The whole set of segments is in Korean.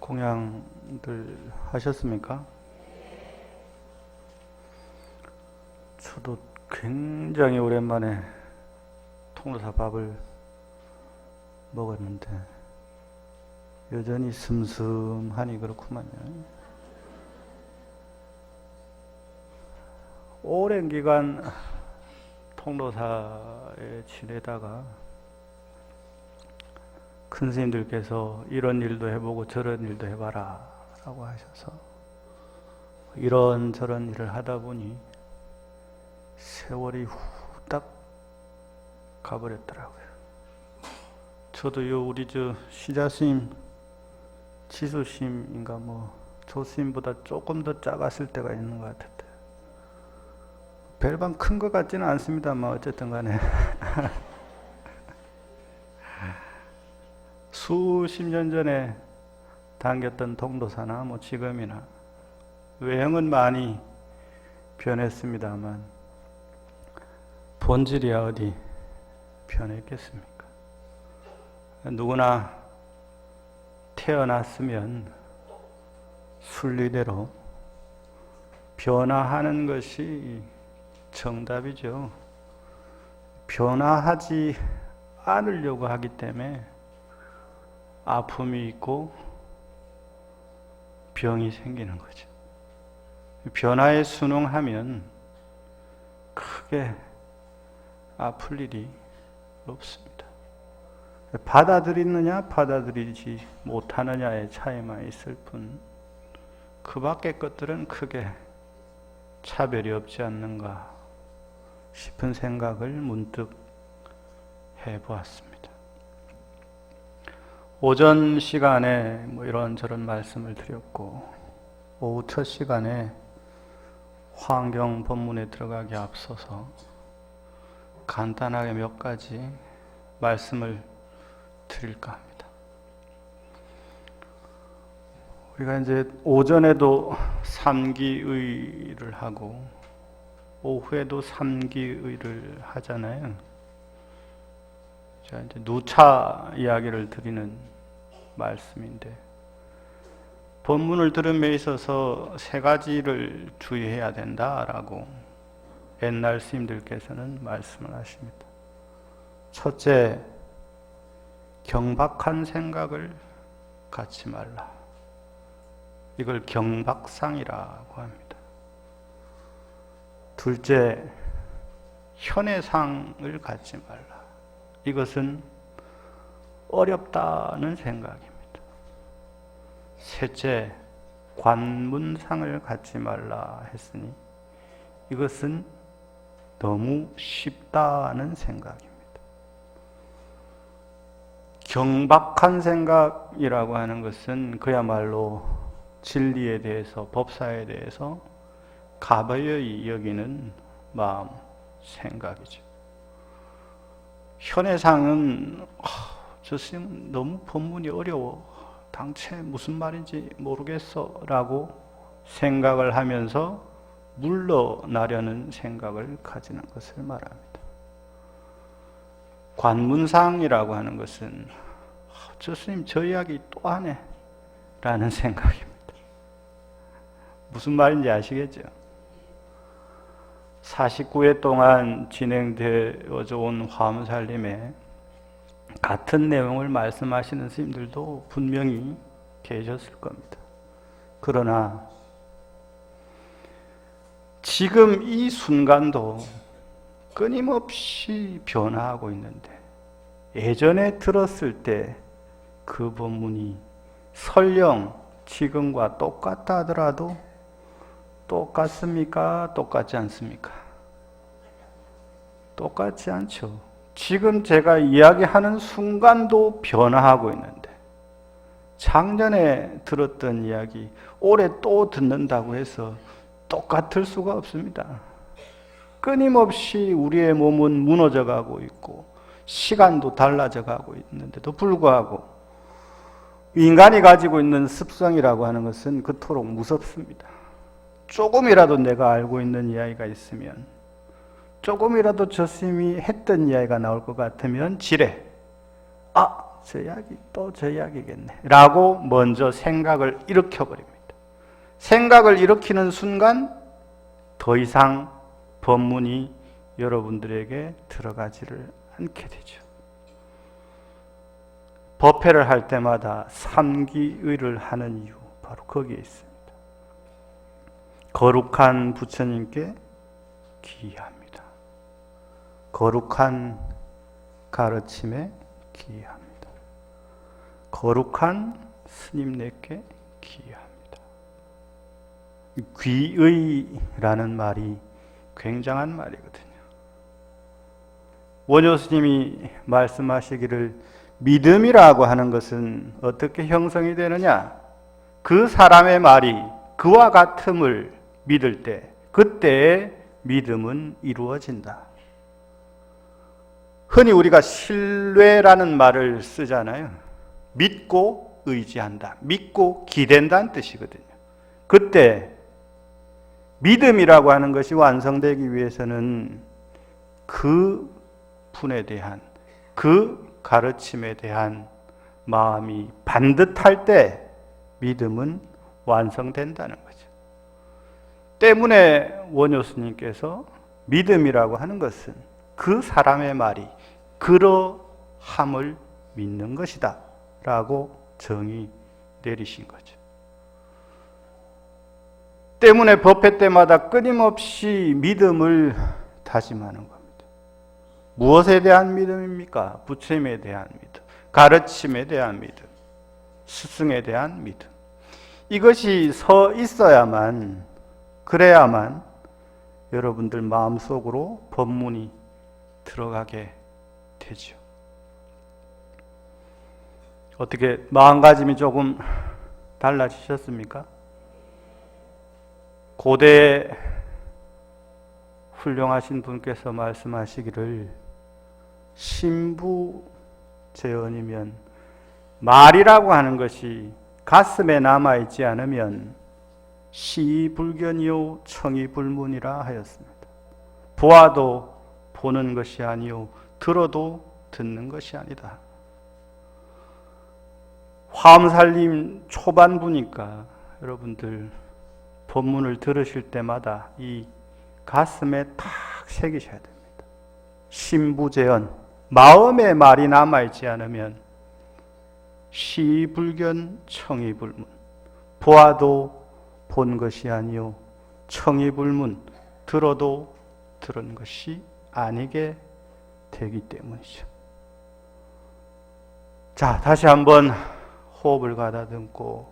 공양들 하셨습니까? 저도 굉장히 오랜만에 통로사 밥을 먹었는데 여전히 슴슴하니 그렇구만요. 오랜 기간 통로사에 지내다가 큰 스님들께서 이런 일도 해보고 저런 일도 해봐라 라고 하셔서 이런저런 일을 하다 보니 세월이 후딱 가버렸더라고요. 저도요, 우리 시자스님, 지수스님인가 조스님보다 조금 더 작았을 때가 있는 것 같은데 별반 큰 것 같지는 않습니다만 어쨌든 간에 수십 년 전에 당겼던 통도사나 지금이나 외형은 많이 변했습니다만 본질이야 어디 변했겠습니까? 누구나 태어났으면 순리대로 변화하는 것이 정답이죠. 변화하지 않으려고 하기 때문에 아픔이 있고 병이 생기는 거죠. 변화에 순응하면 크게 아플 일이 없습니다. 받아들이느냐 받아들이지 못하느냐의 차이만 있을 뿐 그 밖의 것들은 크게 차별이 없지 않는가 싶은 생각을 문득 해보았습니다. 오전 시간에 이런저런 말씀을 드렸고 오후 첫 시간에 환경 본문에 들어가기 앞서서 간단하게 몇 가지 말씀을 드릴까 합니다. 우리가 이제 오전에도 삼기의를 하고 오후에도 삼기의를 하잖아요. 제가 이제 누차 이야기를 드리는 말씀인데 본문을 들음에 있어서 세 가지를 주의해야 된다라고 옛날 스님들께서는 말씀을 하십니다. 첫째, 경박한 생각을 갖지 말라. 이걸 경박상이라고 합니다. 둘째, 현해상을 갖지 말라. 이것은 어렵다는 생각입니다. 셋째, 관문상을 갖지 말라 했으니 이것은 너무 쉽다는 생각입니다. 경박한 생각이라고 하는 것은 그야말로 진리에 대해서, 법사에 대해서 가벼이 여기는 마음, 생각이죠. 현해상은 저 스님 너무 법문이 어려워. 당최 무슨 말인지 모르겠어 라고 생각을 하면서 물러나려는 생각을 가지는 것을 말합니다. 관문상이라고 하는 것은 저 스님 저 이야기 또 하네 라는 생각입니다. 무슨 말인지 아시겠죠? 49회 동안 진행되어져 온 화엄살림에 같은 내용을 말씀하시는 스님들도 분명히 계셨을 겁니다. 그러나 지금 이 순간도 끊임없이 변화하고 있는데 예전에 들었을 때 그 법문이 설령 지금과 똑같다 하더라도 똑같습니까? 똑같지 않습니까? 똑같지 않죠. 지금 제가 이야기하는 순간도 변화하고 있는데 작년에 들었던 이야기 올해 또 듣는다고 해서 똑같을 수가 없습니다. 끊임없이 우리의 몸은 무너져 가고 있고 시간도 달라져 가고 있는데도 불구하고 인간이 가지고 있는 습성이라고 하는 것은 그토록 무섭습니다. 조금이라도 내가 알고 있는 이야기가 있으면 조금이라도 저 스님이 했던 이야기가 나올 것 같으면 지레 저 약이 또 저 약이겠네 라고 먼저 생각을 일으켜버립니다. 생각을 일으키는 순간 더 이상 법문이 여러분들에게 들어가지를 않게 되죠. 법회를 할 때마다 삼기의를 하는 이유 바로 거기에 있습니다. 거룩한 부처님께 기이합니다. 거룩한 가르침에 기이합니다. 거룩한 스님네께 기이합니다. 귀의라는 말이 굉장한 말이거든요. 원효 스님이 말씀하시기를 믿음이라고 하는 것은 어떻게 형성이 되느냐? 그 사람의 말이 그와 같음을 믿을 때 그때의 믿음은 이루어진다. 흔히 우리가 신뢰라는 말을 쓰잖아요. 믿고 의지한다. 믿고 기댄다는 뜻이거든요. 그때 믿음이라고 하는 것이 완성되기 위해서는 그 분에 대한 그 가르침에 대한 마음이 반듯할 때 믿음은 완성된다는 거죠. 때문에 원효 스님께서 믿음이라고 하는 것은 그 사람의 말이 그러함을 믿는 것이다 라고 정의 내리신 거죠. 때문에 법회 때마다 끊임없이 믿음을 다짐하는 겁니다. 무엇에 대한 믿음입니까? 부처님에 대한 믿음, 가르침에 대한 믿음, 스승에 대한 믿음. 이것이 서 있어야만, 그래야만 여러분들 마음속으로 법문이 들어가게 되죠. 어떻게 마음가짐이 조금 달라지셨습니까? 고대 훌륭하신 분께서 말씀하시기를 신부제언이면 말이라고 하는 것이 가슴에 남아있지 않으면 시불견이요 청이불문이라 하였습니다. 보아도 보는 것이 아니요 들어도 듣는 것이 아니다. 화엄살림 초반부니까 여러분들 법문을 들으실 때마다 이 가슴에 탁 새기셔야 됩니다. 신부제언, 마음의 말이 남아있지 않으면 시불견 청이불문, 보아도 본 것이 아니요 청이불문, 들어도 들은 것이 아니게 되기 때문이죠. 자, 다시 한번 호흡을 가다듬고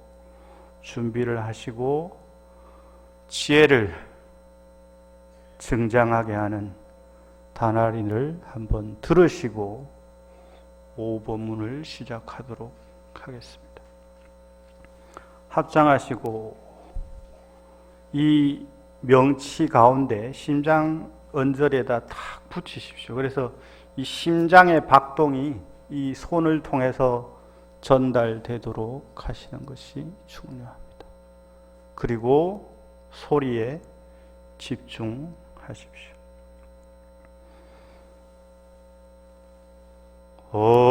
준비를 하시고 지혜를 증장하게 하는 단아린을 한번 들으시고 오법문을 시작하도록 하겠습니다. 합장하시고 이 명치 가운데 심장 언저리에다 탁 붙이십시오. 그래서 이 심장의 박동이 이 손을 통해서 전달되도록 하시는 것이 중요합니다. 그리고 소리에 집중하십시오. 옴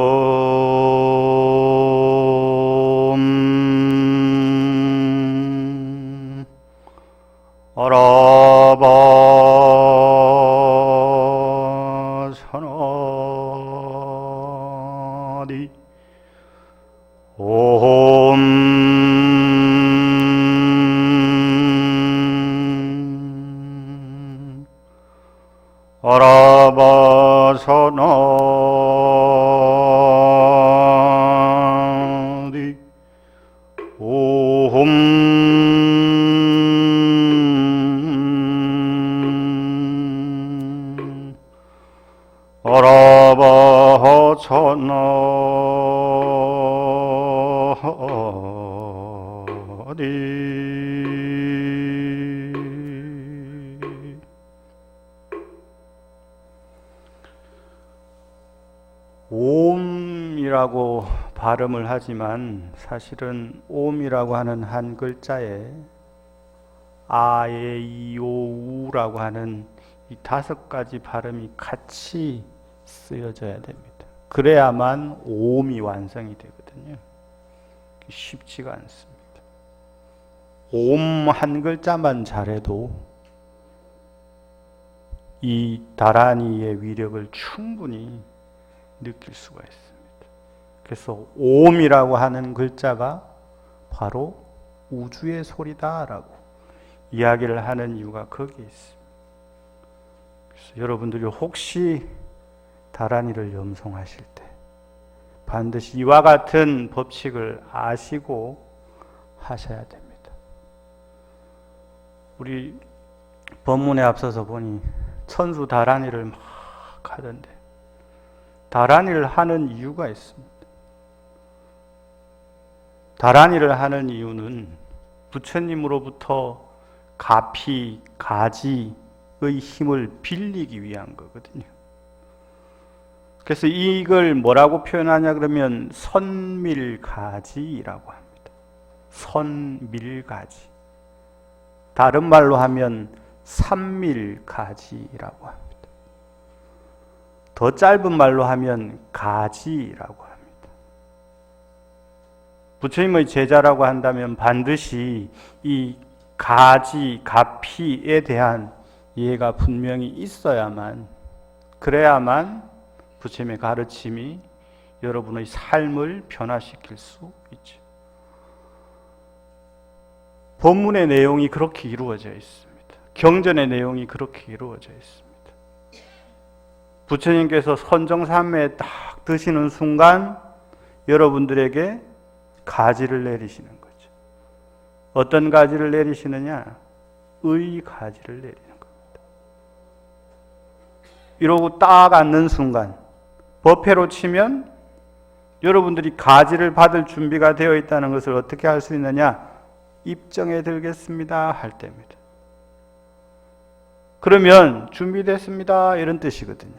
아라바 사나디 옴 아라바 사나디 옴 아라바 사나디 옴이라고 발음을 하지만 사실은 옴이라고 하는 한 글자에 아에이오우라고 하는 이 5가지 발음이 같이 쓰여져야 됩니다. 그래야만 오음이 완성이 되거든요. 쉽지가 않습니다. 오음 한 글자만 잘해도 이 다라니의 위력을 충분히 느낄 수가 있습니다. 그래서 오음이라고 하는 글자가 바로 우주의 소리다라고 이야기를 하는 이유가 거기에 있습니다. 그래서 여러분들이 혹시 다라니를 염송하실 때 반드시 이와 같은 법칙을 아시고 하셔야 됩니다. 우리 법문에 앞서서 보니 천수 다라니를 막 하던데 다라니를 하는 이유가 있습니다. 다라니를 하는 이유는 부처님으로부터 가피, 가지의 힘을 빌리기 위한 거거든요. 그래서 이걸 뭐라고 표현하냐 그러면 선밀가지라고 합니다. 선밀가지. 다른 말로 하면 삼밀가지라고 합니다. 더 짧은 말로 하면 가지라고 합니다. 부처님의 제자라고 한다면 반드시 이 가지, 가피에 대한 이해가 분명히 있어야만, 그래야만 부처님의 가르침이 여러분의 삶을 변화시킬 수 있죠. 법문의 내용이 그렇게 이루어져 있습니다. 경전의 내용이 그렇게 이루어져 있습니다. 부처님께서 선정삼매에 딱 드시는 순간 여러분들에게 가지를 내리시는 거죠. 어떤 가지를 내리시느냐? 의 가지를 내리는 겁니다. 이러고 딱 앉는 순간 법회로 치면 여러분들이 가지를 받을 준비가 되어 있다는 것을 어떻게 할 수 있느냐? 입정에 들겠습니다 할 때입니다. 그러면 준비됐습니다 이런 뜻이거든요.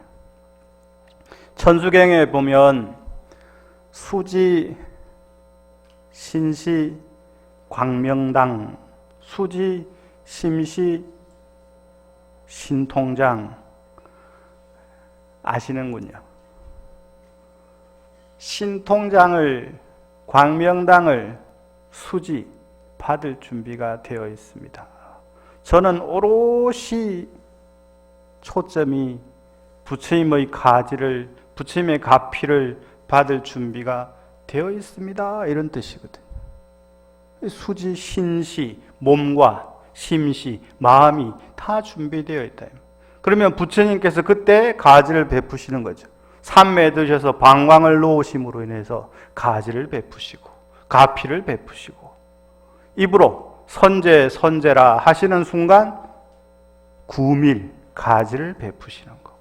천수경에 보면 수지, 신시, 광명당, 수지, 심시, 신통장 아시는군요. 신통장을, 광명당을 수지 받을 준비가 되어 있습니다. 저는 오롯이 초점이 부처님의 가지를, 부처님의 가피를 받을 준비가 되어 있습니다 이런 뜻이거든요. 수지, 신시, 몸과 심시, 마음이 다 준비되어 있다. 그러면 부처님께서 그때 가지를 베푸시는 거죠. 삼매에 드셔서 방광을 놓으심으로 인해서 가지를 베푸시고 가피를 베푸시고 입으로 선제, 선제라 하시는 순간 구밀, 가지를 베푸시는 거고.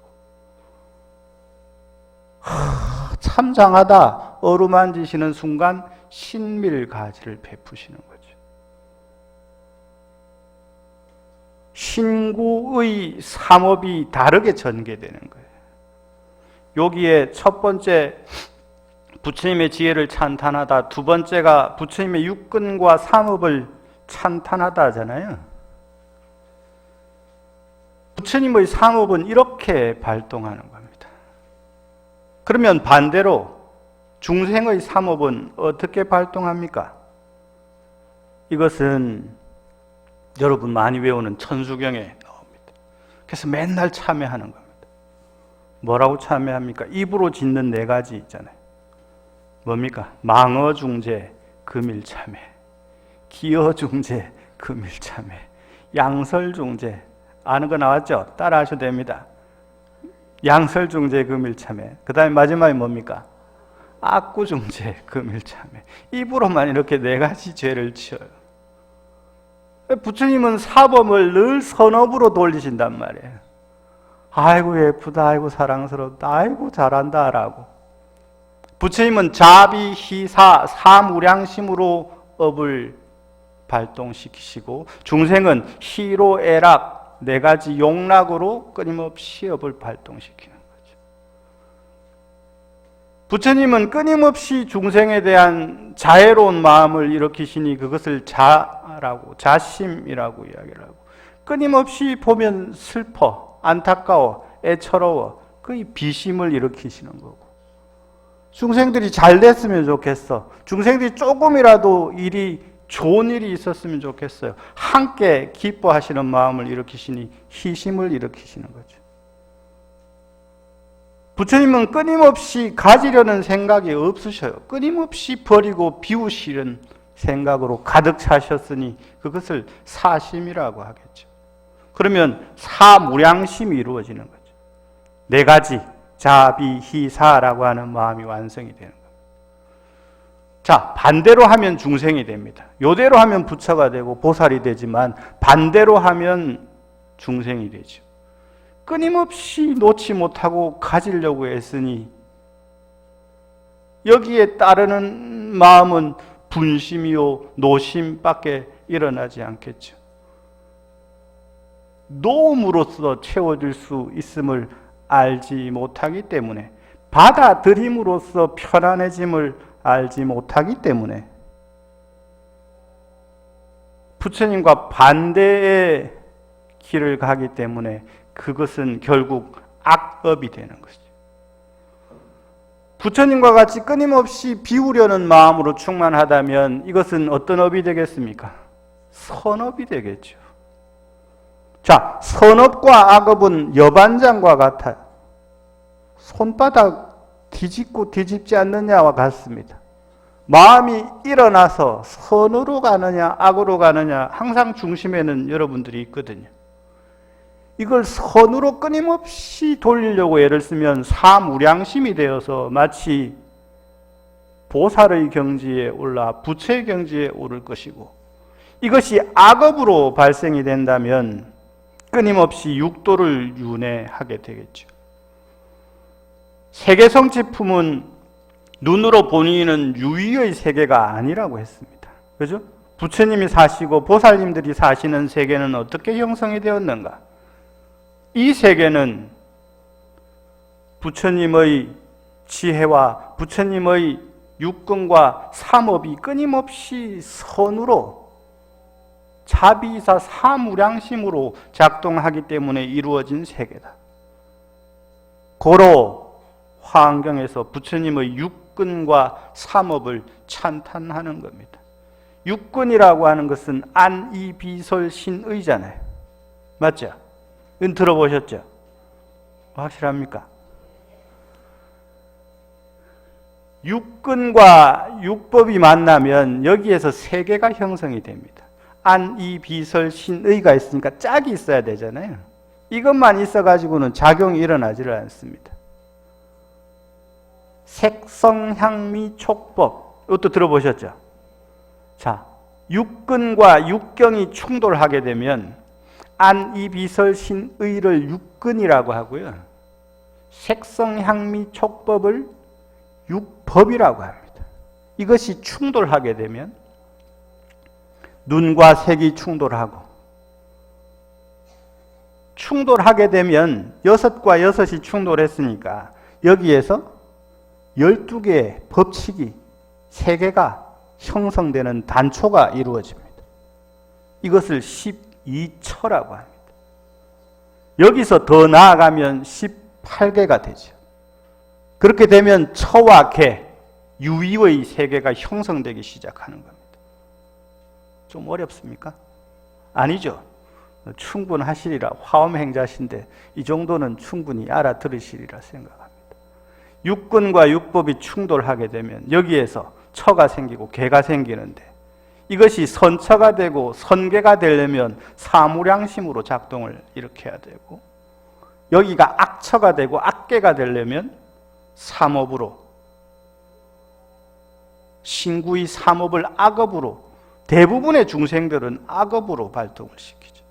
참 장하다 어루만지시는 순간 신밀, 가지를 베푸시는 거죠. 신구의 삼업이 다르게 전개되는 거예요. 여기에 첫 번째 부처님의 지혜를 찬탄하다, 두 번째가 부처님의 육근과 삼업을 찬탄하다 하잖아요. 부처님의 삼업은 이렇게 발동하는 겁니다. 그러면 반대로 중생의 삼업은 어떻게 발동합니까? 이것은 여러분 많이 외우는 천수경에 나옵니다. 그래서 맨날 참회하는 겁니다. 뭐라고 참회합니까? 입으로 짓는 네 가지 있잖아요. 뭡니까? 망어중재, 금일참회, 기어중재, 금일참회, 양설중재. 아는 거 나왔죠? 따라 하셔도 됩니다. 양설중재, 금일참회. 그 다음에 마지막에 뭡니까? 악구중재, 금일참회. 입으로만 이렇게 네 가지 죄를 지어요. 부처님은 사범을 늘 선업으로 돌리신단 말이에요. 아이고 예쁘다, 아이고 사랑스럽다, 아이고 잘한다 라고. 부처님은 자비, 희사, 사무량심으로 업을 발동시키시고 중생은 희로, 애락, 네 가지 용락으로 끊임없이 업을 발동시키는 거죠. 부처님은 끊임없이 중생에 대한 자애로운 마음을 일으키시니 그것을 자라고, 자심이라고 이야기를 하고, 끊임없이 보면 슬퍼, 안타까워, 애처로워, 그 비심을 일으키시는 거고, 중생들이 잘 됐으면 좋겠어. 중생들이 조금이라도 좋은 일이 있었으면 좋겠어요. 함께 기뻐하시는 마음을 일으키시니 희심을 일으키시는 거죠. 부처님은 끊임없이 가지려는 생각이 없으셔요. 끊임없이 버리고 비우시는 생각으로 가득 차셨으니 그것을 사심이라고 하겠죠. 그러면 사무량심이 이루어지는 거죠. 네 가지 자비희사라고 하는 마음이 완성이 되는 겁니다. 자, 반대로 하면 중생이 됩니다. 요대로 하면 부처가 되고 보살이 되지만 반대로 하면 중생이 되죠. 끊임없이 놓지 못하고 가지려고 했으니 여기에 따르는 마음은 분심이요 노심밖에 일어나지 않겠죠. 놓음으로써 채워질 수 있음을 알지 못하기 때문에, 받아들임으로써 편안해짐을 알지 못하기 때문에 부처님과 반대의 길을 가기 때문에 그것은 결국 악업이 되는 것이죠. 부처님과 같이 끊임없이 비우려는 마음으로 충만하다면 이것은 어떤 업이 되겠습니까? 선업이 되겠죠. 자, 선업과 악업은 여반장과 같아요. 손바닥 뒤집고 뒤집지 않느냐와 같습니다. 마음이 일어나서 선으로 가느냐 악으로 가느냐 항상 중심에는 여러분들이 있거든요. 이걸 선으로 끊임없이 돌리려고 애를 쓰면 사무량심이 되어서 마치 보살의 경지에 올라 부처의 경지에 오를 것이고, 이것이 악업으로 발생이 된다면 끊임없이 육도를 윤회하게 되겠죠. 세계성취품은 눈으로 보이는 유의의 세계가 아니라고 했습니다. 그죠? 부처님이 사시고 보살님들이 사시는 세계는 어떻게 형성이 되었는가? 이 세계는 부처님의 지혜와 부처님의 육근과 삼업이 끊임없이 선으로 자비사 사무량심으로 작동하기 때문에 이루어진 세계다. 고로 화엄경에서 부처님의 육근과 삼업을 찬탄하는 겁니다. 육근이라고 하는 것은 안이비설신의잖아요. 맞죠? 이건 들어보셨죠? 확실합니까? 육근과 육법이 만나면 여기에서 세계가 형성이 됩니다. 안이비설신의가 있으니까 짝이 있어야 되잖아요. 이것만 있어가지고는 작용이 일어나지를 않습니다. 색성향미촉법, 이것도 들어보셨죠? 자, 육근과 육경이 충돌하게 되면 안이비설신의를 육근이라고 하고요, 색성향미촉법을 육법이라고 합니다. 이것이 충돌하게 되면 눈과 색이 충돌하게 되면 여섯과 여섯이 충돌했으니까 여기에서 12개의 법칙이 세계가 형성되는 단초가 이루어집니다. 이것을 12처라고 합니다. 여기서 더 나아가면 18개가 되죠. 그렇게 되면 처와 개, 유의의 세계가 형성되기 시작하는 겁니다. 좀 어렵습니까? 아니죠. 충분하시리라. 화엄행자신데 이 정도는 충분히 알아들으시리라 생각합니다. 육근과 육법이 충돌하게 되면 여기에서 처가 생기고 개가 생기는데, 이것이 선처가 되고 선계가 되려면 사무량심으로 작동을 일으켜야 되고, 여기가 악처가 되고 악계가 되려면 삼업으로, 신구의 삼업을 악업으로, 대부분의 중생들은 악업으로 발동을 시키죠.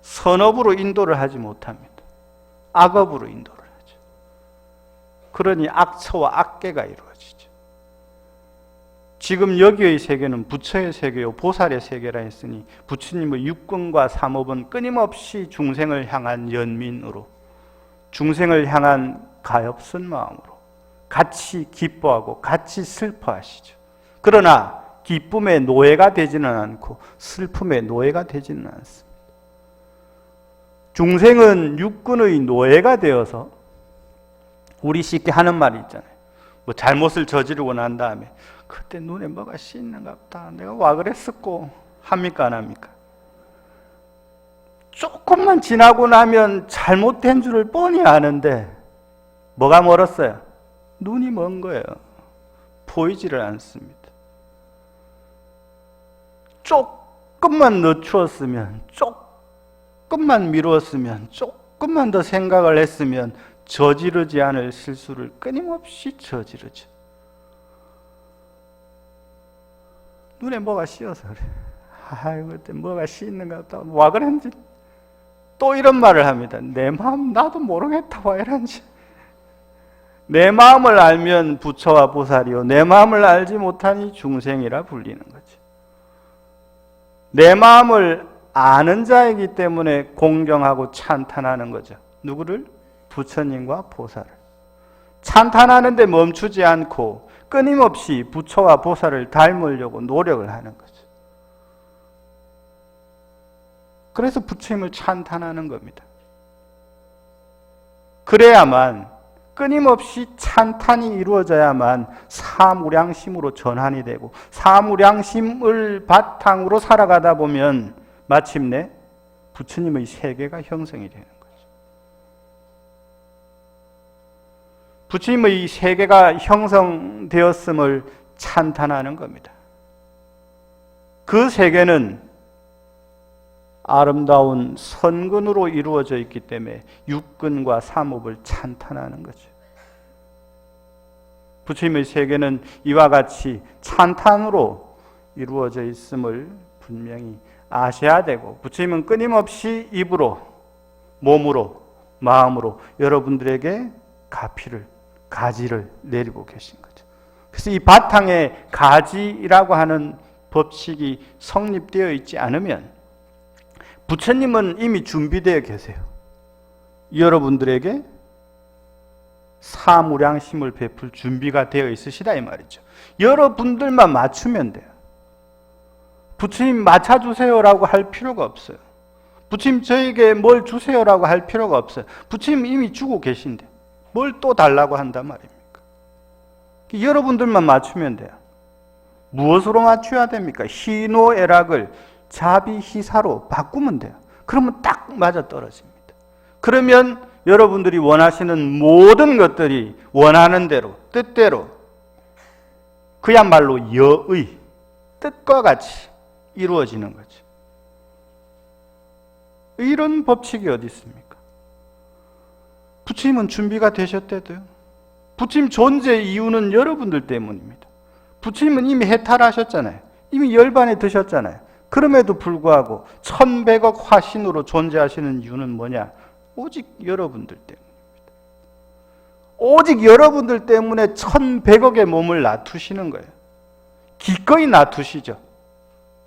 선업으로 인도를 하지 못합니다. 악업으로 인도를 하죠. 그러니 악처와 악계가 이루어지죠. 지금 여기의 세계는 부처의 세계요 보살의 세계라 했으니 부처님의 육근과 삼업은 끊임없이 중생을 향한 연민으로, 중생을 향한 가엾은 마음으로 같이 기뻐하고 같이 슬퍼하시죠. 그러나 기쁨의 노예가 되지는 않고 슬픔의 노예가 되지는 않습니다. 중생은 육근의 노예가 되어서, 우리 쉽게 하는 말이 있잖아요. 뭐 잘못을 저지르고 난 다음에 그때 눈에 뭐가 씌이는가 보다. 내가 와 그랬었고 합니까 안 합니까? 조금만 지나고 나면 잘못된 줄을 뻔히 아는데 뭐가 멀었어요? 눈이 먼 거예요. 보이지를 않습니다. 조금만 늦추었으면, 조금만 미루었으면, 조금만 더 생각을 했으면 저지르지 않을 실수를 끊임없이 저지르죠. 눈에 뭐가 씌어서 그래. 아이고 그때 뭐가 씌있는가 보다. 와 그랬는지 또 이런 말을 합니다. 내 마음 나도 모르겠다 와 이런지. 내 마음을 알면 부처와 보살이요 내 마음을 알지 못하니 중생이라 불리는 거죠. 내 마음을 아는 자이기 때문에 공경하고 찬탄하는 거죠. 누구를? 부처님과 보살을. 찬탄하는데 멈추지 않고 끊임없이 부처와 보살을 닮으려고 노력을 하는 거죠. 그래서 부처님을 찬탄하는 겁니다. 그래야만 끊임없이 찬탄이 이루어져야만 사무량심으로 전환이 되고 사무량심을 바탕으로 살아가다 보면 마침내 부처님의 세계가 형성이 되는 거죠. 부처님의 세계가 형성되었음을 찬탄하는 겁니다. 그 세계는 아름다운 선근으로 이루어져 있기 때문에 육근과 삼업을 찬탄하는 거죠. 부처님의 세계는 이와 같이 찬탄으로 이루어져 있음을 분명히 아셔야 되고 부처님은 끊임없이 입으로, 몸으로, 마음으로 여러분들에게 가지를 내리고 계신 거죠. 그래서 이 바탕에 가지라고 하는 법칙이 성립되어 있지 않으면 부처님은 이미 준비되어 계세요. 여러분들에게 사무량심을 베풀 준비가 되어 있으시다 이 말이죠. 여러분들만 맞추면 돼요. 부처님 맞춰주세요라고 할 필요가 없어요. 부처님 저에게 뭘 주세요라고 할 필요가 없어요. 부처님 이미 주고 계신데 뭘 또 달라고 한단 말입니까? 여러분들만 맞추면 돼요. 무엇으로 맞춰야 됩니까? 희노애락을 자비희사로 바꾸면 돼요. 그러면 딱 맞아떨어집니다. 그러면 여러분들이 원하시는 모든 것들이 원하는 대로, 뜻대로 그야말로 여의, 뜻과 같이 이루어지는 거죠. 이런 법칙이 어디 있습니까? 부처님은 준비가 되셨대도요. 부처님 존재 이유는 여러분들 때문입니다. 부처님은 이미 해탈하셨잖아요. 이미 열반에 드셨잖아요. 그럼에도 불구하고 1100억 화신으로 존재하시는 이유는 뭐냐? 오직 여러분들 때문입니다. 오직 여러분들 때문에 1100억의 몸을 놔두시는 거예요. 기꺼이 놔두시죠.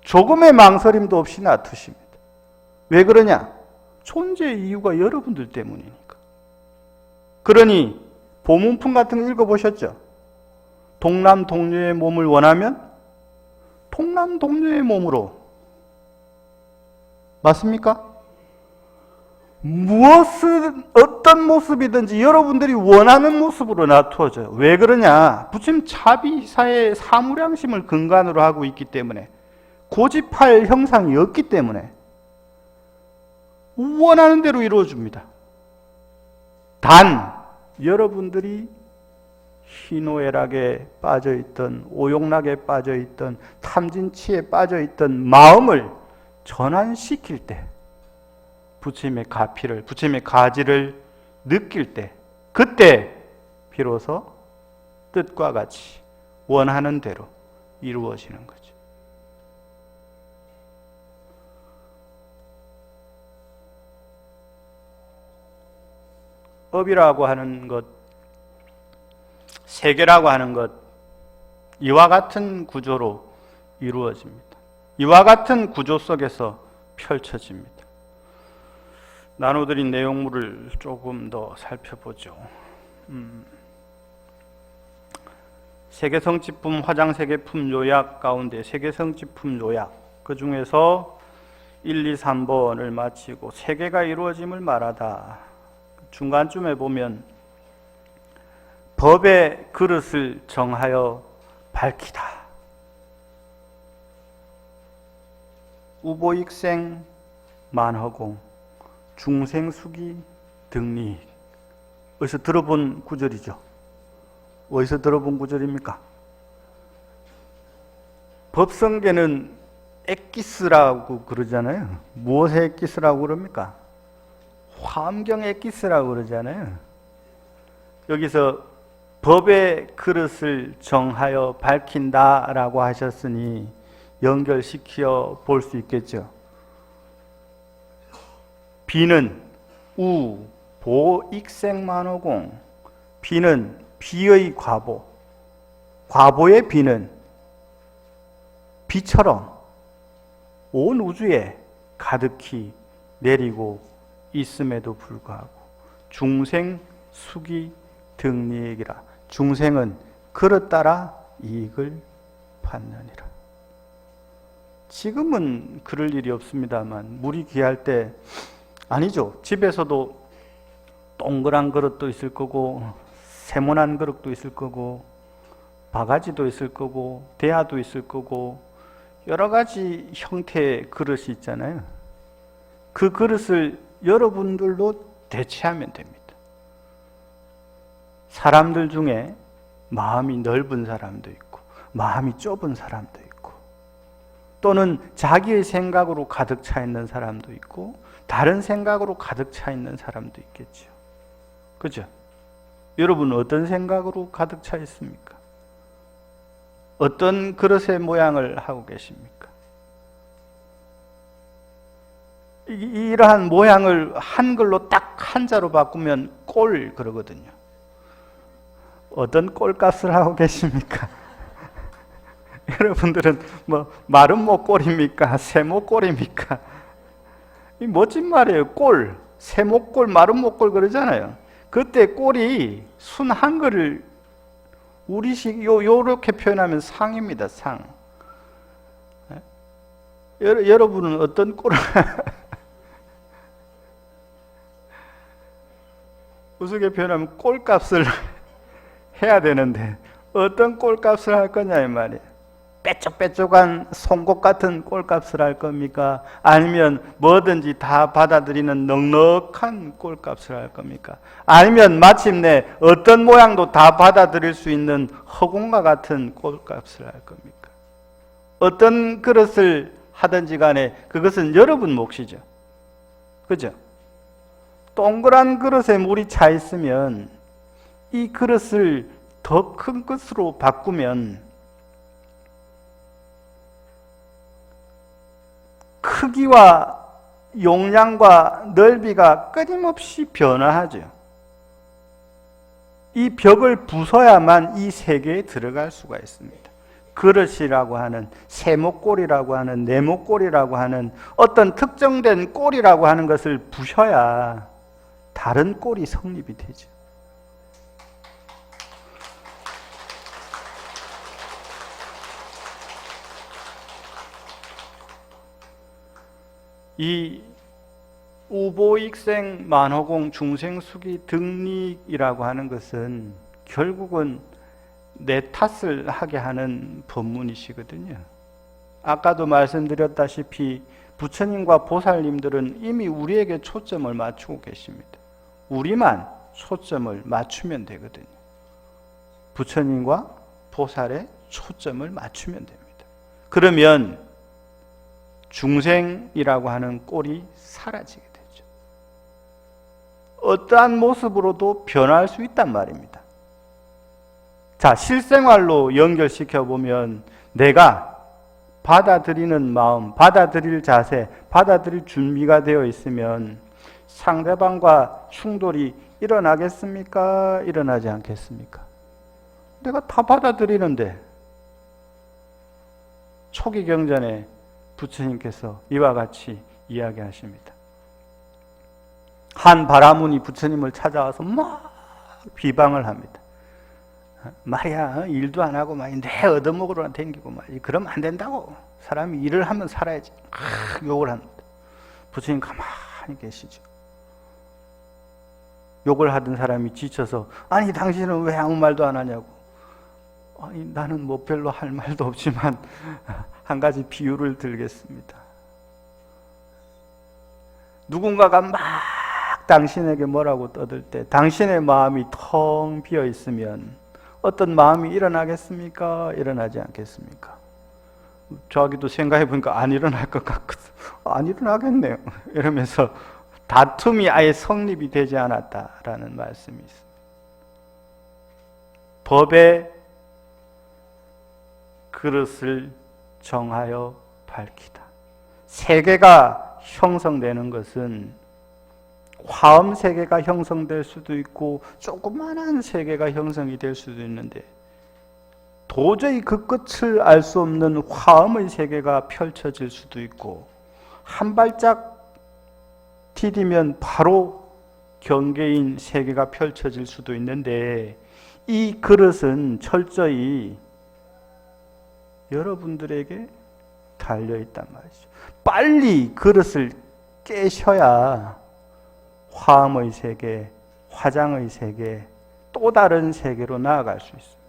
조금의 망설임도 없이 놔두십니다. 왜 그러냐? 존재의 이유가 여러분들 때문이니까. 그러니 보문품 같은 거 읽어보셨죠? 동남 동료의 몸을 원하면 동남 동료의 몸으로. 맞습니까? 어떤 모습이든지 여러분들이 원하는 모습으로 놔두어져요. 왜 그러냐? 부처님 자비사의 사무량심을 근간으로 하고 있기 때문에 고집할 형상이 없기 때문에 원하는 대로 이루어줍니다. 단 여러분들이 희노애락에 빠져있던 오욕락에 빠져있던 탐진치에 빠져있던 마음을 전환시킬 때 부처님의 가피를 부처님의 가지를 느낄 때 그때 비로소 뜻과 같이 원하는 대로 이루어지는 거죠. 업이라고 하는 것, 세계라고 하는 것, 이와 같은 구조로 이루어집니다. 이와 같은 구조 속에서 펼쳐집니다. 나눠드린 내용물을 조금 더 살펴보죠. 세계성취품 화장세계품 요약 가운데 세계성취품 요약, 그 중에서 1, 2, 3번을 마치고 세계가 이루어짐을 말하다. 중간쯤에 보면 법의 그릇을 정하여 밝히다. 우보익생 만허공 중생수기 등리. 어디서 들어본 구절이죠? 어디서 들어본 구절입니까? 법성계는 엑기스라고 그러잖아요. 무엇의 엑기스라고 그럽니까? 화엄경 엑기스라고 그러잖아요. 여기서 법의 그릇을 정하여 밝힌다라고 하셨으니 연결시켜 볼 수 있겠죠. 비는 우, 보, 익생만호공. 비는 비의 과보. 과보의 비는 비처럼 온 우주에 가득히 내리고 있음에도 불구하고 중생 수기 등리익이라. 중생은 그릇 따라 이익을 받느니라. 지금은 그럴 일이 없습니다만 물이 귀할 때 아니죠. 집에서도 동그란 그릇도 있을 거고 세모난 그릇도 있을 거고 바가지도 있을 거고 대야도 있을 거고 여러 가지 형태의 그릇이 있잖아요. 그 그릇을 여러분들도 대체하면 됩니다. 사람들 중에 마음이 넓은 사람도 있고 마음이 좁은 사람도 있고 또는 자기의 생각으로 가득 차 있는 사람도 있고 다른 생각으로 가득 차 있는 사람도 있겠죠. 그죠? 여러분은 어떤 생각으로 가득 차 있습니까? 어떤 그릇의 모양을 하고 계십니까? 이러한 모양을 한글로 딱 한자로 바꾸면 꼴 그러거든요. 어떤 꼴값을 하고 계십니까? 여러분들은 뭐 마른 목꼴입니까? 세모꼴입니까? 이 멋진 말이에요. 꼴, 세모꼴, 마른 목꼴 그러잖아요. 그때 꼴이 순 한글을 우리식 요렇게 표현하면 상입니다. 상. 여러분은 어떤 꼴을 우스개 표현하면 꼴값을 해야 되는데 어떤 꼴값을 할 거냐 이 말이에요. 빼쪽빼쪽한 송곳 같은 꼴값을 할 겁니까? 아니면 뭐든지 다 받아들이는 넉넉한 꼴값을 할 겁니까? 아니면 마침내 어떤 모양도 다 받아들일 수 있는 허공과 같은 꼴값을 할 겁니까? 어떤 그릇을 하든지 간에 그것은 여러분 몫이죠. 그죠? 동그란 그릇에 물이 차 있으면 이 그릇을 더 큰 것으로 바꾸면 크기와 용량과 넓이가 끊임없이 변화하죠. 이 벽을 부숴야만 이 세계에 들어갈 수가 있습니다. 그릇이라고 하는 세모꼴이라고 하는 네모꼴이라고 하는 어떤 특정된 꼴이라고 하는 것을 부셔야 다른 꼴이 성립이 되죠. 이 우보익생 만호공 중생수기 등리이라고 하는 것은 결국은 내 탓을 하게 하는 법문이시거든요. 아까도 말씀드렸다시피 부처님과 보살님들은 이미 우리에게 초점을 맞추고 계십니다. 우리만 초점을 맞추면 되거든요. 부처님과 보살의 초점을 맞추면 됩니다. 그러면 중생이라고 하는 꼴이 사라지게 되죠. 어떠한 모습으로도 변할 수 있단 말입니다. 자, 실생활로 연결시켜 보면 내가 받아들이는 마음, 받아들일 자세, 받아들일 준비가 되어 있으면 상대방과 충돌이 일어나겠습니까? 일어나지 않겠습니까? 내가 다 받아들이는데 초기 경전에 부처님께서 이와 같이 이야기하십니다. 한 바라문이 부처님을 찾아와서 막 비방을 합니다. 말이야, 일도 안 하고 내 얻어먹으러 댕기고 그러면 안 된다고. 사람이 일을 하면 살아야지. 욕을 합니다. 부처님 가만히 계시죠. 욕을 하던 사람이 지쳐서 아니 당신은 왜 아무 말도 안 하냐고. 아니 나는 뭐 별로 할 말도 없지만 한 가지 비유를 들겠습니다. 누군가가 막 당신에게 뭐라고 떠들 때 당신의 마음이 텅 비어 있으면 어떤 마음이 일어나겠습니까? 일어나지 않겠습니까? 저기도 생각해 보니까 안 일어날 것 같거든. 안 일어나겠네요. 이러면서 다툼이 아예 성립이 되지 않았다라는 말씀이 있습니다. 법의 그릇을 정하여 밝히다. 세계가 형성되는 것은 화엄 세계가 형성될 수도 있고 조그만한 세계가 형성이 될 수도 있는데 도저히 그 끝을 알 수 없는 화엄의 세계가 펼쳐질 수도 있고 한 발짝 디디면 바로 경계인 세계가 펼쳐질 수도 있는데 이 그릇은 철저히 여러분들에게 달려있단 말이죠. 빨리 그릇을 깨셔야 화음의 세계, 화장의 세계, 또 다른 세계로 나아갈 수 있습니다.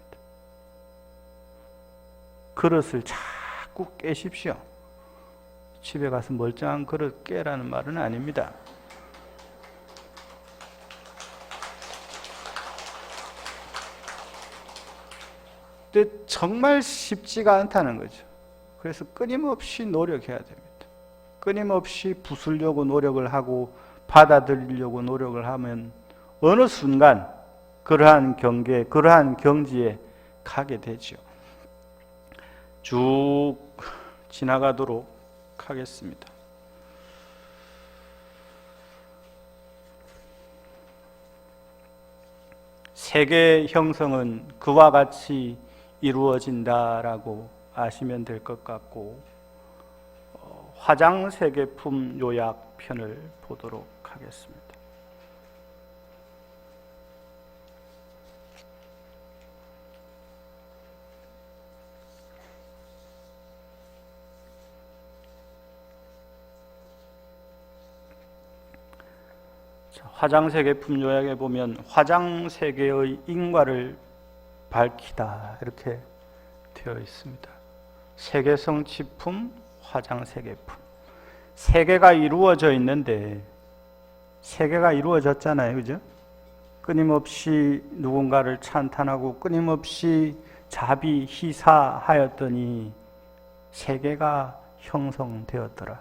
그릇을 자꾸 깨십시오. 집에 가서 멀쩡한 그릇 깨라는 말은 아닙니다. 근데 정말 쉽지가 않다는 거죠. 그래서 끊임없이 노력해야 됩니다. 끊임없이 부수려고 노력을 하고 받아들이려고 노력을 하면 어느 순간 그러한 경계, 그러한 경지에 가게 되죠. 쭉 지나가도록 하겠습니다. 세계 형성은 그와 같이 이루어진다라고 아시면 될 것 같고, 화장세계품 요약편을 보도록 하겠습니다. 화장세계품 요약에 보면 화장세계의 인과를 밝히다 이렇게 되어 있습니다. 세계성취품, 화장세계품. 세계가 이루어져 있는데 세계가 이루어졌잖아요. 그죠? 끊임없이 누군가를 찬탄하고 끊임없이 자비, 희사하였더니 세계가 형성되었더라.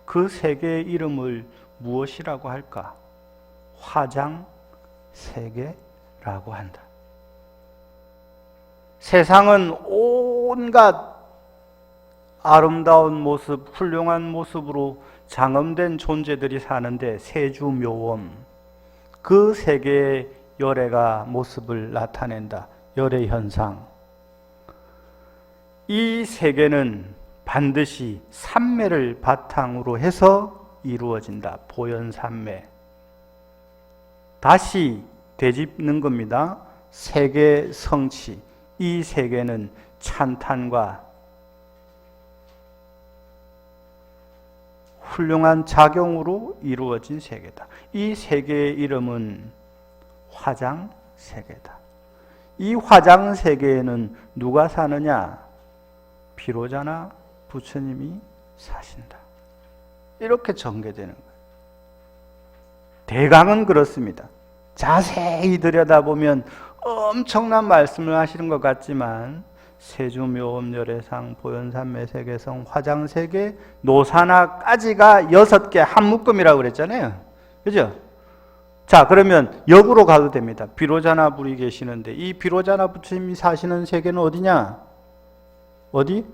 그 세계의 이름을 무엇이라고 할까? 화장세계라고 한다. 세상은 온갖 아름다운 모습, 훌륭한 모습으로 장엄된 존재들이 사는데 세주묘원, 그 세계의 열애가 모습을 나타낸다. 열애현상. 이 세계는 반드시 삼매를 바탕으로 해서 이루어진다. 보현삼매. 다시 되짚는 겁니다. 세계 성취. 이 세계는 찬탄과 훌륭한 작용으로 이루어진 세계다. 이 세계의 이름은 화장세계다. 이 화장세계에는 누가 사느냐? 비로자나 부처님이 사신다. 이렇게 전개되는 거예요. 대강은 그렇습니다. 자세히 들여다보면 엄청난 말씀을 하시는 것 같지만 세주묘음열애상, 보현삼매 세계성, 화장세계, 노사나까지가 6개 한 묶음이라고 그랬잖아요. 그죠? 자, 그러면 역으로 가도 됩니다. 비로자나 불이 계시는데 이 비로자나 부처님이 사시는 세계는 어디냐? 어디?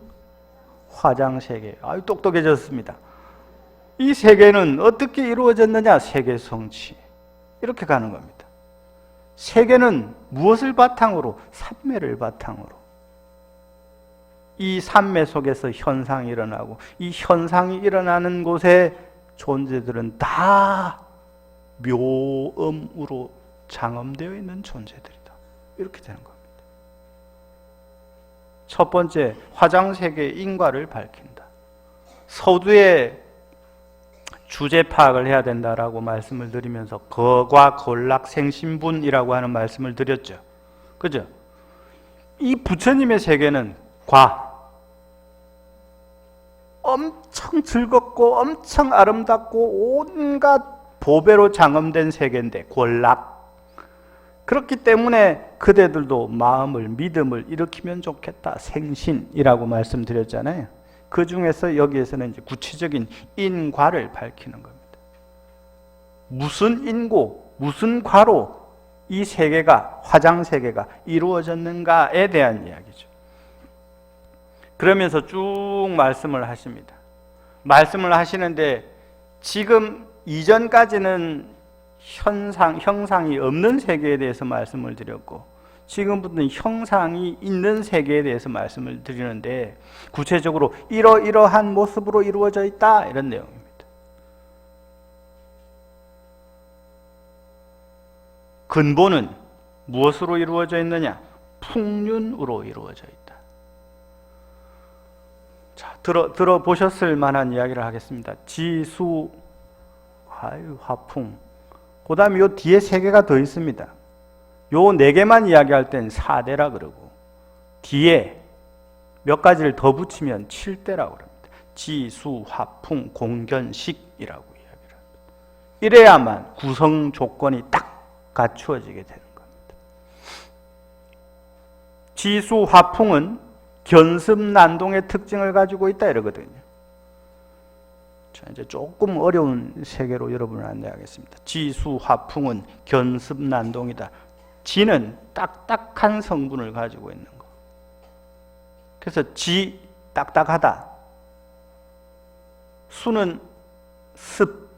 화장세계. 아유, 똑똑해졌습니다. 이 세계는 어떻게 이루어졌느냐? 세계성취. 이렇게 가는 겁니다. 세계는 무엇을 바탕으로? 삼매를 바탕으로. 이 삼매 속에서 현상이 일어나고 이 현상이 일어나는 곳에 존재들은 다 묘음으로 장엄되어 있는 존재들이다. 이렇게 되는 겁니다. 첫 번째, 화장세계의 인과를 밝힌다. 서두에 주제 파악을 해야 된다라고 말씀을 드리면서 거과 골락 생신분이라고 하는 말씀을 드렸죠. 그죠? 이 부처님의 세계는 엄청 즐겁고 엄청 아름답고 온갖 보배로 장엄된 세계인데 골락. 그렇기 때문에 그대들도 마음을 믿음을 일으키면 좋겠다. 생신이라고 말씀드렸잖아요. 그 중에서 여기에서는 이제 구체적인 인과를 밝히는 겁니다. 무슨 인고, 무슨 과로 이 세계가, 화장 세계가 이루어졌는가에 대한 이야기죠. 그러면서 쭉 말씀을 하십니다. 말씀을 하시는데 지금 이전까지는 형상이 없는 세계에 대해서 말씀을 드렸고 지금부터는 형상이 있는 세계에 대해서 말씀을 드리는데 구체적으로 이러이러한 모습으로 이루어져 있다 이런 내용입니다. 근본은 무엇으로 이루어져 있느냐? 풍륜으로 이루어져 있다. 자, 들어보셨을 만한 이야기를 하겠습니다. 지수, 화풍. 그 다음에 요 뒤에 세 개가 더 있습니다. 요 네 개만 이야기할 땐 4대라 그러고 뒤에 몇 가지를 더 붙이면 7대라고 합니다. 지수, 화풍, 공견식이라고 이야기를 합니다. 이래야만 구성 조건이 딱 갖추어지게 되는 겁니다. 지수, 화풍은 견습난동의 특징을 가지고 있다 이러거든요. 자, 이제 조금 어려운 세계로 여러분을 안내하겠습니다. 지수, 화풍은 견습난동이다. 지는 딱딱한 성분을 가지고 있는 거. 그래서 지, 딱딱하다. 수는 습,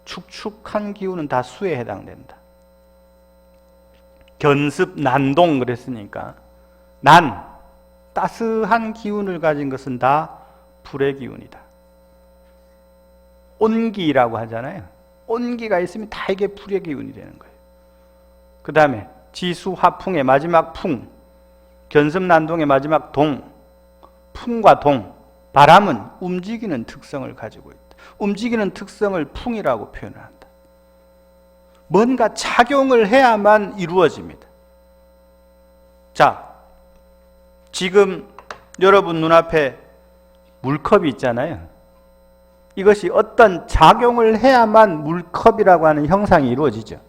축축한 기운은 다 수에 해당된다. 견습, 난동 그랬으니까 난, 따스한 기운을 가진 것은 다 불의 기운이다. 온기라고 하잖아요. 온기가 있으면 다 이게 불의 기운이 되는 거예요. 그 다음에 지수, 화풍의 마지막 풍, 견습난동의 마지막 동, 풍과 동, 바람은 움직이는 특성을 가지고 있다. 움직이는 특성을 풍이라고 표현을 한다. 뭔가 작용을 해야만 이루어집니다. 자, 지금 여러분 눈앞에 물컵이 있잖아요. 이것이 어떤 작용을 해야만 물컵이라고 하는 형상이 이루어지죠.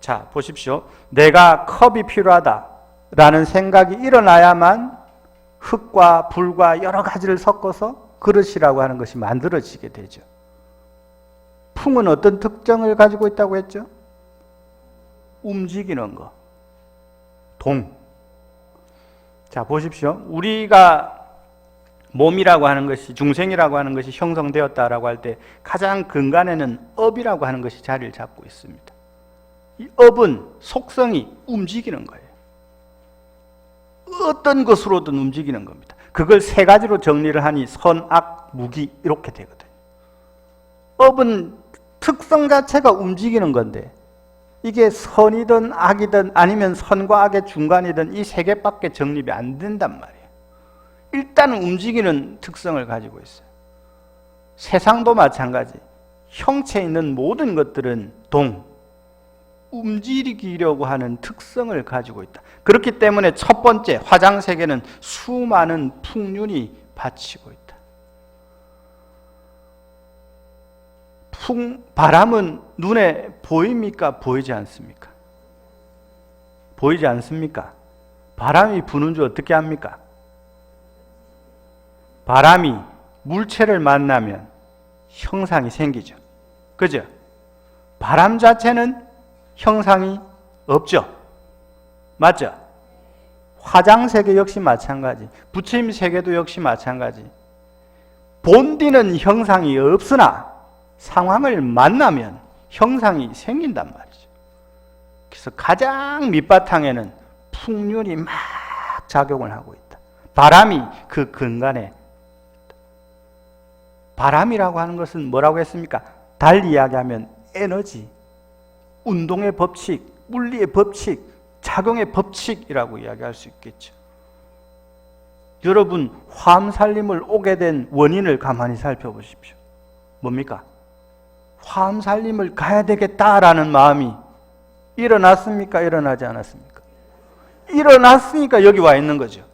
자, 보십시오. 내가 컵이 필요하다라는 생각이 일어나야만 흙과 불과 여러 가지를 섞어서 그릇이라고 하는 것이 만들어지게 되죠. 풍은 어떤 특징을 가지고 있다고 했죠? 움직이는 거. 동. 자, 보십시오. 우리가 몸이라고 하는 것이, 중생이라고 하는 것이 형성되었다라고 할 때 가장 근간에는 업이라고 하는 것이 자리를 잡고 있습니다. 이 업은 속성이 움직이는 거예요. 어떤 것으로든 움직이는 겁니다. 그걸 세 가지로 정리를 하니 선, 악, 무기 이렇게 되거든요. 업은 특성 자체가 움직이는 건데 이게 선이든 악이든 아니면 선과 악의 중간이든 이 세 개밖에 정립이 안 된단 말이에요. 일단 움직이는 특성을 가지고 있어요. 세상도 마찬가지. 형체에 있는 모든 것들은 동, 움직이려고 하는 특성을 가지고 있다. 그렇기 때문에 첫 번째 화장세계는 수많은 풍륜이 받치고 있다. 바람은 눈에 보입니까? 보이지 않습니까? 보이지 않습니까? 바람이 부는 줄 어떻게 합니까? 바람이 물체를 만나면 형상이 생기죠. 그죠? 바람 자체는 형상이 없죠. 맞죠? 화장세계 역시 마찬가지. 부처님 세계도 역시 마찬가지. 본디는 형상이 없으나 상황을 만나면 형상이 생긴단 말이죠. 그래서 가장 밑바탕에는 풍륜이 막 작용을 하고 있다. 바람이 그 근간에. 바람이라고 하는 것은 뭐라고 했습니까? 달리 이야기하면 에너지, 운동의 법칙, 물리의 법칙, 작용의 법칙이라고 이야기할 수 있겠죠. 여러분 화엄살림을 오게 된 원인을 가만히 살펴보십시오. 뭡니까? 화엄살림을 가야 되겠다라는 마음이 일어났습니까? 일어나지 않았습니까? 일어났으니까 여기 와 있는 거죠.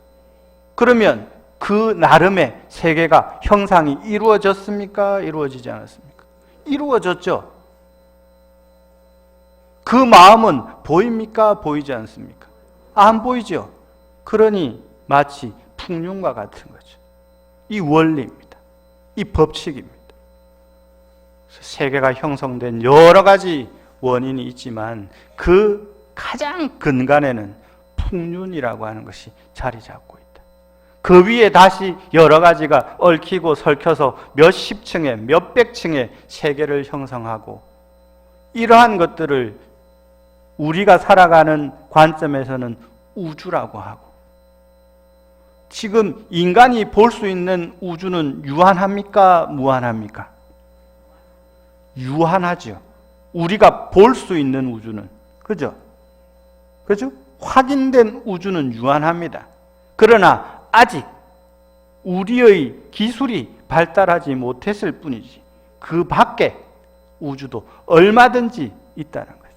그러면 그 나름의 세계가 형상이 이루어졌습니까? 이루어지지 않았습니까? 이루어졌죠. 그 마음은 보입니까? 보이지 않습니까? 안 보이죠. 그러니 마치 풍륜과 같은 거죠. 이 원리입니다. 이 법칙입니다. 세계가 형성된 여러 가지 원인이 있지만 그 가장 근간에는 풍륜이라고 하는 것이 자리 잡고 있다. 그 위에 다시 여러 가지가 얽히고 설켜서 몇십 층의 몇백 층의 세계를 형성하고, 이러한 것들을 우리가 살아가는 관점에서는 우주라고 하고, 지금 인간이 볼 수 있는 우주는 유한합니까? 무한합니까? 유한하죠. 우리가 볼 수 있는 우주는. 그죠? 그죠? 확인된 우주는 유한합니다. 그러나 아직 우리의 기술이 발달하지 못했을 뿐이지 그 밖에 우주도 얼마든지 있다는 거죠.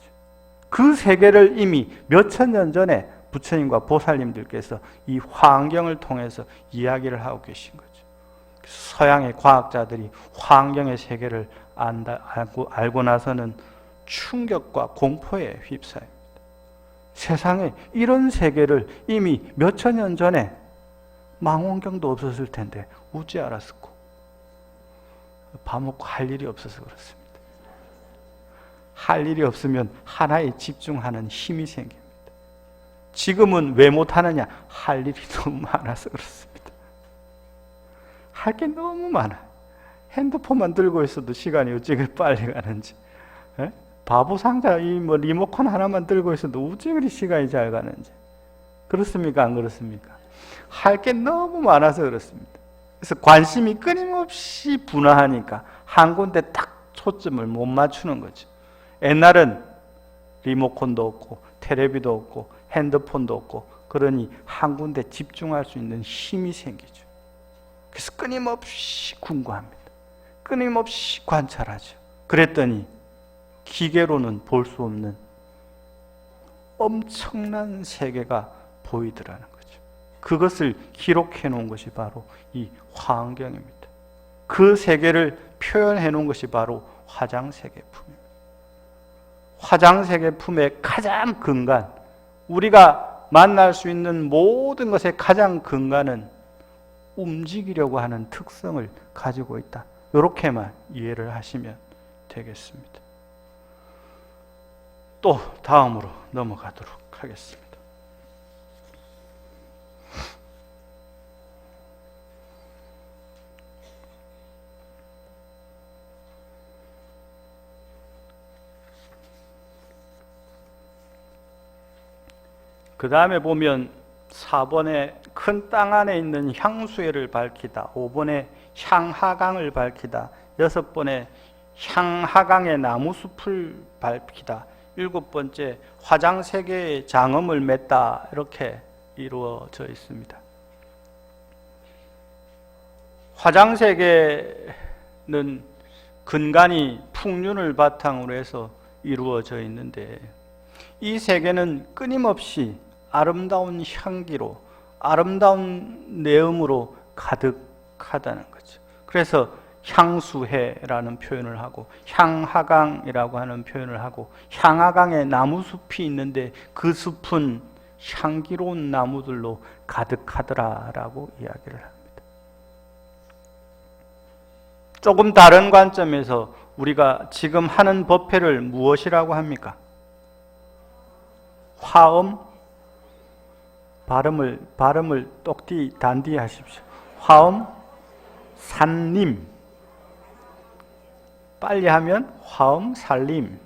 그 세계를 이미 몇천 년 전에 부처님과 보살님들께서 이 화엄경을 통해서 이야기를 하고 계신 거죠. 서양의 과학자들이 화엄경의 세계를 알고 나서는 충격과 공포에 휩싸입니다. 세상에 이런 세계를 이미 몇천 년 전에 망원경도 없었을 텐데 어찌 알았을까? 밥 먹고 할 일이 없어서 그렇습니다. 할 일이 없으면 하나에 집중하는 힘이 생깁니다. 지금은 왜 못하느냐? 할 일이 너무 많아서 그렇습니다. 할 게 너무 많아요. 핸드폰만 들고 있어도 시간이 어찌 그리 빨리 가는지, 에? 바보 상자 리모컨 하나만 들고 있어도 어찌 그리 시간이 잘 가는지. 그렇습니까? 안 그렇습니까? 할 게 너무 많아서 그렇습니다. 그래서 관심이 끊임없이 분화하니까 한 군데 딱 초점을 못 맞추는 거죠. 옛날은 리모컨도 없고 텔레비도 없고 핸드폰도 없고, 그러니 한 군데 집중할 수 있는 힘이 생기죠. 그래서 끊임없이 궁구합니다. 끊임없이 관찰하죠. 그랬더니 기계로는 볼 수 없는 엄청난 세계가 보이더라는 거죠. 그것을 기록해 놓은 것이 바로 이 화엄경입니다. 그 세계를 표현해 놓은 것이 바로 화장세계품입니다. 화장세계품의 가장 근간, 우리가 만날 수 있는 모든 것의 가장 근간은 움직이려고 하는 특성을 가지고 있다. 이렇게만 이해를 하시면 되겠습니다. 또 다음으로 넘어가도록 하겠습니다. 그 다음에 보면 4번에 큰 땅 안에 있는 향수회를 밝히다, 5번에 향하강을 밝히다, 6번에 향하강의 나무숲을 밝히다, 7번째 화장세계의 장엄을 맺다, 이렇게 이루어져 있습니다. 화장세계는 근간이 풍륜을 바탕으로 해서 이루어져 있는데, 이 세계는 끊임없이 아름다운 향기로, 아름다운 내음으로 가득하다는 거죠. 그래서 향수해라는 표현을 하고 향하강이라고 하는 표현을 하고, 향하강에 나무숲이 있는데 그 숲은 향기로운 나무들로 가득하더라라고 이야기를 합니다. 조금 다른 관점에서 우리가 지금 하는 법회를 무엇이라고 합니까? 화엄, 발음을 똑띠 단디 하십시오. 화엄 산림, 빨리 하면 화엄 살림,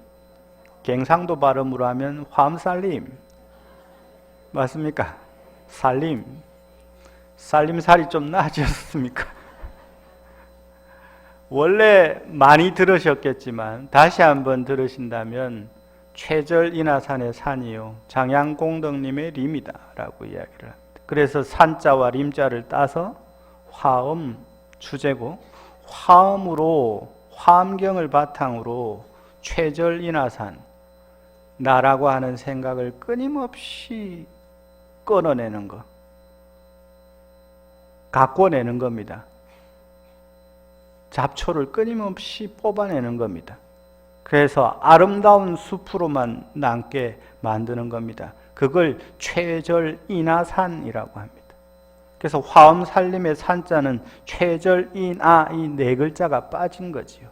갱상도 발음으로 하면 화엄 살림, 맞습니까? 살림, 살림살이 좀 나아졌습니까? 원래 많이 들으셨겠지만 다시 한번 들으신다면 최절 인하산의 산이요 장양공덕님의 림이다 라고 이야기를 합니다. 그래서 산자와 림자를 따서 화엄 주제고, 화엄으로, 화엄경을 바탕으로 최절인하산, 나라고 하는 생각을 끊임없이 끊어내는 것, 가꿔내는 겁니다. 잡초를 끊임없이 뽑아내는 겁니다. 그래서 아름다운 숲으로만 남게 만드는 겁니다. 그걸 최절인하산이라고 합니다. 그래서 화엄살림의 산자는 최절인하, 이 네 글자가 빠진 거지요.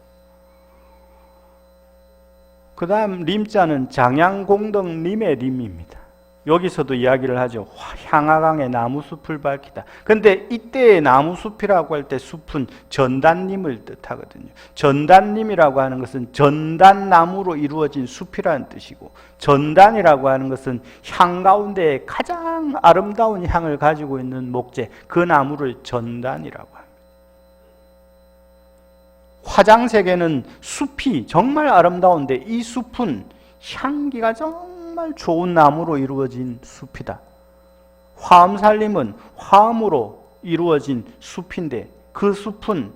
그 다음 림자는 장양공덕림의 림입니다. 여기서도 이야기를 하죠. 향화강의 나무숲을 밝히다. 근데 이때의 나무숲이라고 할 때 숲은 전단림을 뜻하거든요. 전단림이라고 하는 것은 전단나무로 이루어진 숲이라는 뜻이고, 전단이라고 하는 것은 향 가운데 가장 아름다운 향을 가지고 있는 목재, 그 나무를 전단이라고 합니다. 화장색에는 숲이 정말 아름다운데 이 숲은 향기가 정말 좋은 나무로 이루어진 숲이다. 화엄살림은 화엄으로 이루어진 숲인데 그 숲은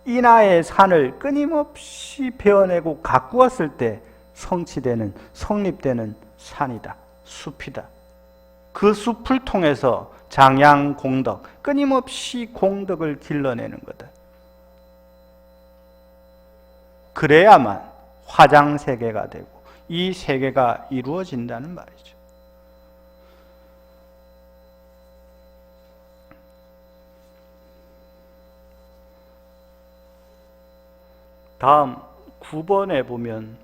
인하의 산을 끊임없이 베어내고 가꾸었을 때 성취되는, 성립되는 산이다. 숲이다. 그 숲을 통해서 장양공덕, 끊임없이 공덕을 길러내는 거다. 그래야만 화장세계가 되고 이 세계가 이루어진다는 말이죠. 다음 9번에 보면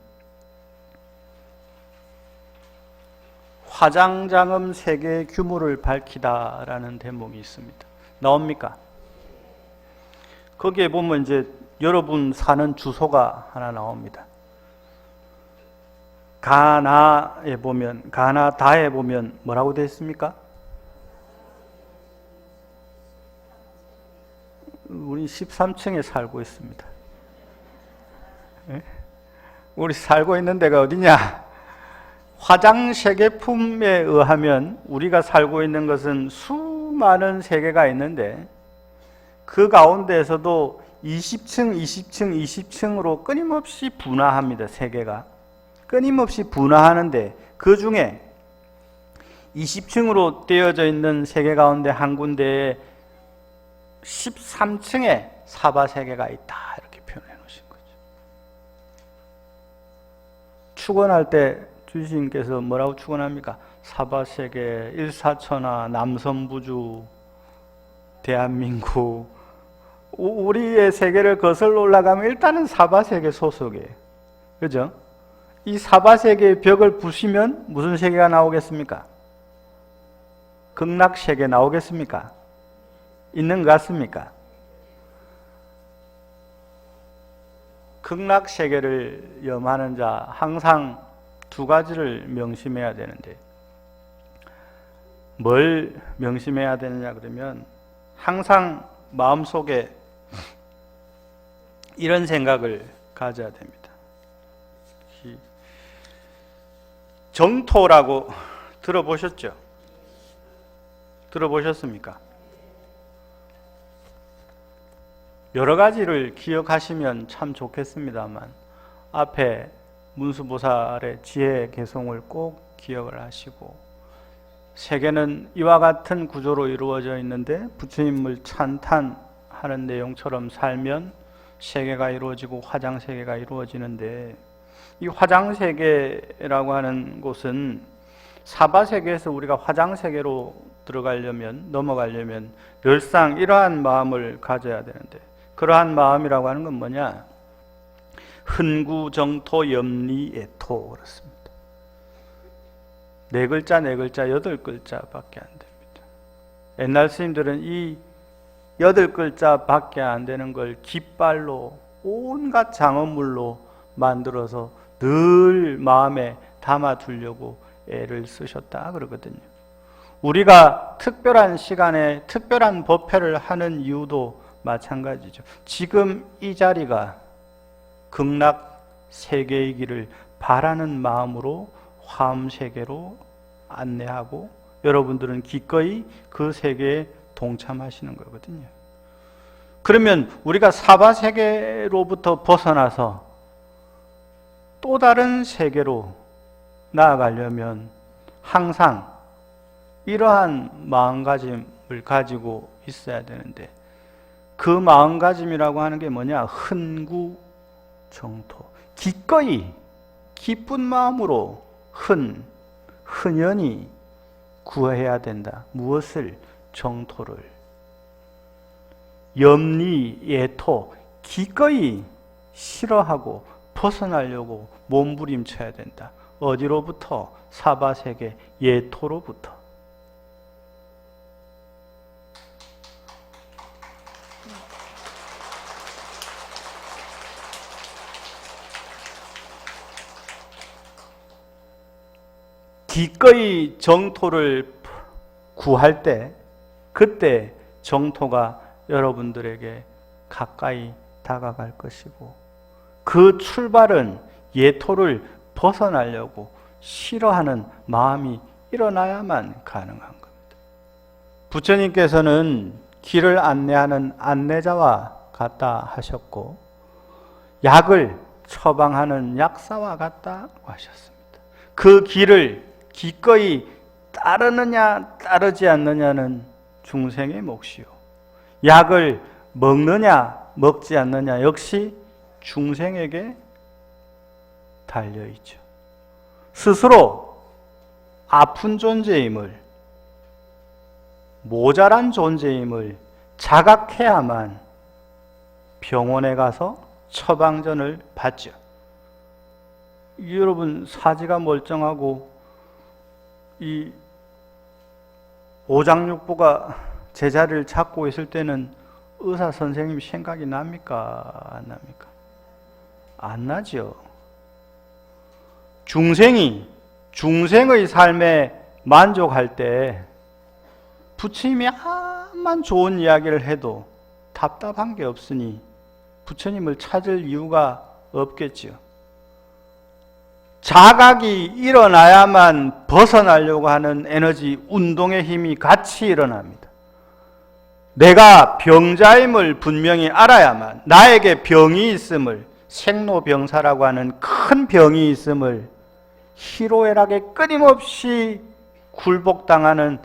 화장장엄 세계의 규모를 밝히다 라는 대목이 있습니다. 나옵니까? 거기에 보면 이제 여러분 사는 주소가 하나 나옵니다. 가나에 보면, 가나다에 보면 뭐라고 되어 있습니까? 우리 13층에 살고 있습니다. 네? 우리 살고 있는 데가 어디냐? 화장세계품에 의하면 우리가 살고 있는 것은 수많은 세계가 있는데 그 가운데에서도 20층, 20층, 20층으로 끊임없이 분화합니다. 세계가 끊임없이 분화하는데 그 중에 20층으로 되어져 있는 세계 가운데 한 군데에 13층에 사바세계가 있다 이렇게 표현해 놓으신 거죠. 축원할 때 주시님께서 뭐라고 축원합니까? 사바세계, 일사천하, 남선부주, 대한민국. 우리의 세계를 거슬러 올라가면 일단은 사바세계 소속이에요. 그죠? 이 사바세계의 벽을 부시면 무슨 세계가 나오겠습니까? 극락세계 나오겠습니까? 있는 것 같습니까? 극락세계를 염하는 자 항상 두 가지를 명심해야 되는데 뭘 명심해야 되느냐 그러면 항상 마음속에 이런 생각을 가져야 됩니다. 정토라고 들어보셨죠? 들어보셨습니까? 여러 가지를 기억하시면 참 좋겠습니다만 앞에 문수보살의 지혜 개송을 꼭 기억을 하시고, 세계는 이와 같은 구조로 이루어져 있는데 부처님을 찬탄하는 내용처럼 살면 세계가 이루어지고 화장세계가 이루어지는데, 이 화장세계라고 하는 곳은 사바세계에서 우리가 화장세계로 들어가려면, 넘어가려면 늘상 이러한 마음을 가져야 되는데, 그러한 마음이라고 하는 건 뭐냐? 흔구정토 염리애토 그렇습니다. 네 글자, 네 글자, 8글자밖에 안 됩니다. 옛날 스님들은 이 8글자밖에 안 되는 걸 깃발로 온갖 장엄물로 만들어서 늘 마음에 담아두려고 애를 쓰셨다 그러거든요. 우리가 특별한 시간에 특별한 법회를 하는 이유도 마찬가지죠. 지금 이 자리가 극락 세계이기를 바라는 마음으로 화엄세계로 안내하고 여러분들은 기꺼이 그 세계에 동참하시는 거거든요. 그러면 우리가 사바 세계로부터 벗어나서 또 다른 세계로 나아가려면 항상 이러한 마음가짐을 가지고 있어야 되는데, 그 마음가짐이라고 하는 게 뭐냐? 흔구정토. 기꺼이 기쁜 마음으로 흔연히 구해야 된다. 무엇을? 정토를. 염리, 예토, 기꺼이 싫어하고 벗어나려고 몸부림쳐야 된다. 어디로부터? 사바세계 예토로부터. 기꺼이 정토를 구할 때, 그때 정토가 여러분들에게 가까이 다가갈 것이고, 그 출발은 예토를 벗어나려고 싫어하는 마음이 일어나야만 가능한 겁니다. 부처님께서는 길을 안내하는 안내자와 같다 하셨고, 약을 처방하는 약사와 같다고 하셨습니다. 그 길을 기꺼이 따르느냐 따르지 않느냐는 중생의 몫이요, 약을 먹느냐 먹지 않느냐 역시 중생에게 달려있죠. 스스로 아픈 존재임을, 모자란 존재임을 자각해야만 병원에 가서 처방전을 받죠. 여러분, 사지가 멀쩡하고 이 오장육부가 제자리를 찾고 있을 때는 의사 선생님 생각이 납니까? 안 납니까? 안 나죠. 중생의 삶에 만족할 때 부처님이 암만 좋은 이야기를 해도 답답한 게 없으니 부처님을 찾을 이유가 없겠죠. 자각이 일어나야만 벗어나려고 하는 에너지, 운동의 힘이 같이 일어납니다. 내가 병자임을 분명히 알아야만, 나에게 병이 있음을, 생로병사라고 하는 큰 병이 있음을 희로애락에 끊임없이 굴복당하는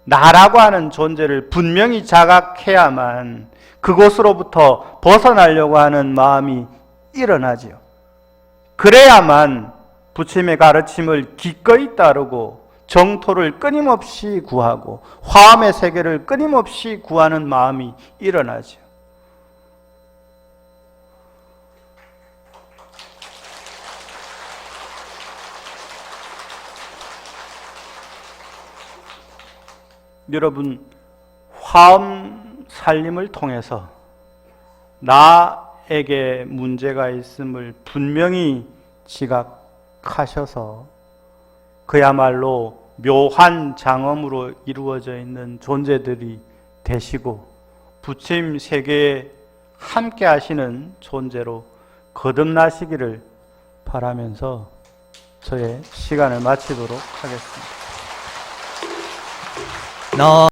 나라고 하는 존재를 분명히 자각해야만 그곳으로부터 벗어나려고 하는 마음이 일어나지요. 그래야만 부처님의 가르침을 기꺼이 따르고 정토를 끊임없이 구하고 화엄의 세계를 끊임없이 구하는 마음이 일어나죠. 여러분, 화엄 살림을 통해서 나에게 문제가 있음을 분명히 지각하셔서 그야말로 묘한 장엄으로 이루어져 있는 존재들이 되시고 부처님 세계에 함께 하시는 존재로 거듭나시기를 바라면서 저의 시간을 마치도록 하겠습니다.